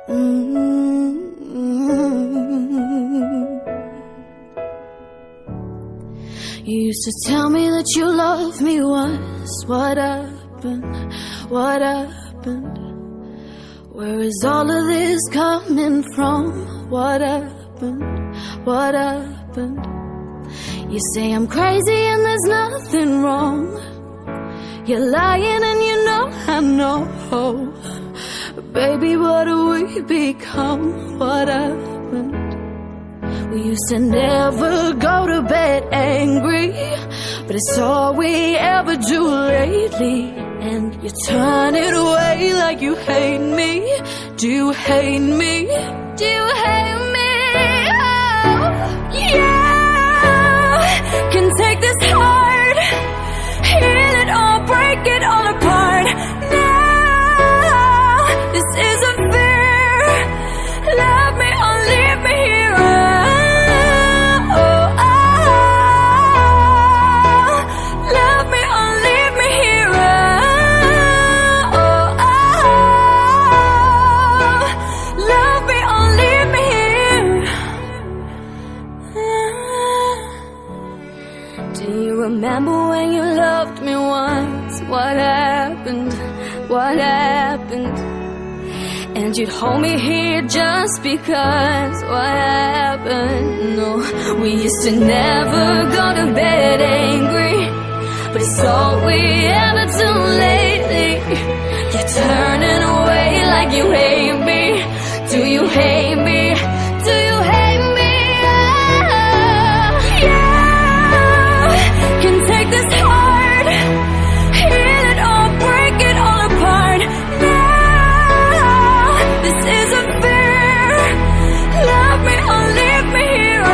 You used to tell me that you loved me once. What happened? What happened? Where is all of this coming from? What happened? What happened? You say I'm crazy and there's nothing wrong. You're lying and you know I know. Baby, what do we become? What happened? We used to never go to bed angry, but it's all we ever do lately. And you turn it away like you hate me. Do you hate me? Do you hate me? Oh, yeah. Can take this heart, heal it all, break it all apart. Now, this isn't fair. Love me or leave me here. Love me or leave me here. Love me or leave me here. Do you remember when you loved me once? What happened? What happened? And you'd hold me here just because. What happened? No, we used to never go to bed angry, but it's all we ever do lately. You're turning away like you hate me. Do you hate me? Do you hate me? Oh, yeah. Can take this heart, heal it all, break it all apart. Now, this isn't fair. Love me or leave me here.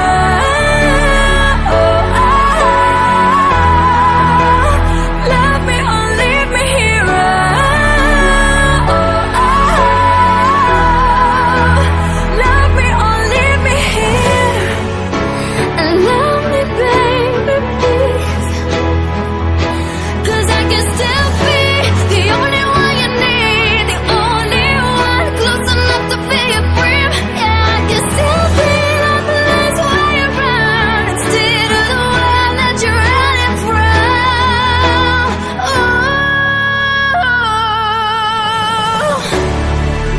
Love me or leave me here. Love me or leave me here. And love me, baby, please. 'Cause I can still be the only one you need, the only one close enough to be your friend. Yeah, I can still be the place where you're around instead of the one that you're running from. Oh,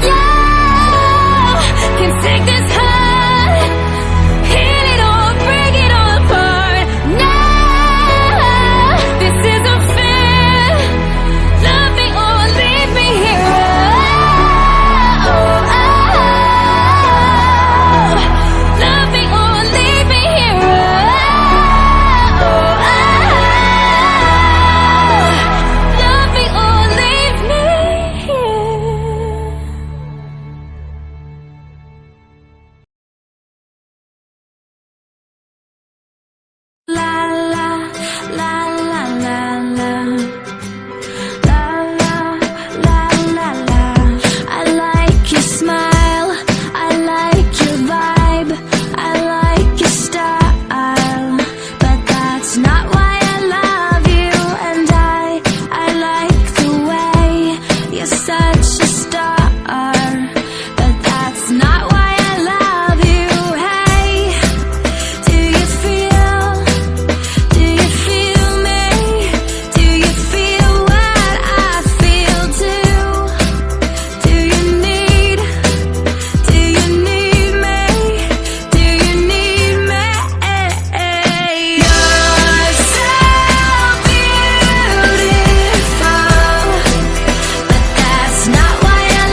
yeah. Can take this heart, heal it all, break it all apart. Now, this isn't fair. Love me or leave me here. Love me or leave me here. Love me or leave me here. La la la la la la. La la la la la. I like your smile, I like your vibe, I like your style, but that's not why I love you. And I like the way you're such a star, but that's not why I love you. Hey, do you feel me? Do you feel what I feel too? Do you need me? Do you need me? You're so beautiful, but that's not why I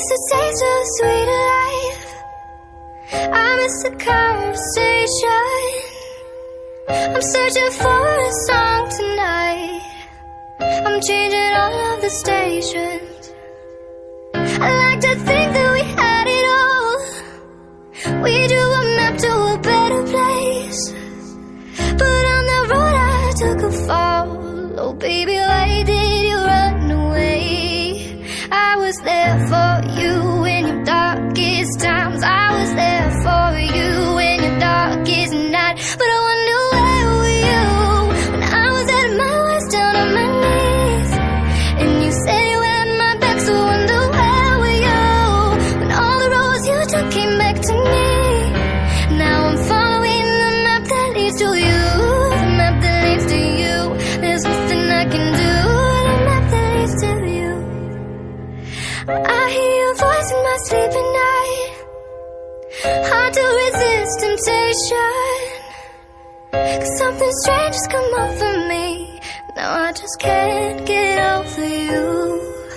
miss the taste of sweet life. I miss the conversation. I'm searching for a song tonight. I'm changing all of the stations. I like to think that we had it all. We drew a map to a better place, but on the road I took a fall. Oh baby, why did you run away? I was there for you in your darkest times. I was there for you in your darkest night. But I wonder where were you when I was at my worst, down on my knees, and you said you had my back. So I wonder where were you when all the roads you took came back to me. Now I'm following the map that leads to you, the map that leads to you. There's nothing I can do, the map that leads to you. I hear your voice in my sleep at night. Hard to resist temptation, 'cause something strange has come over me. Now I just can't get over you.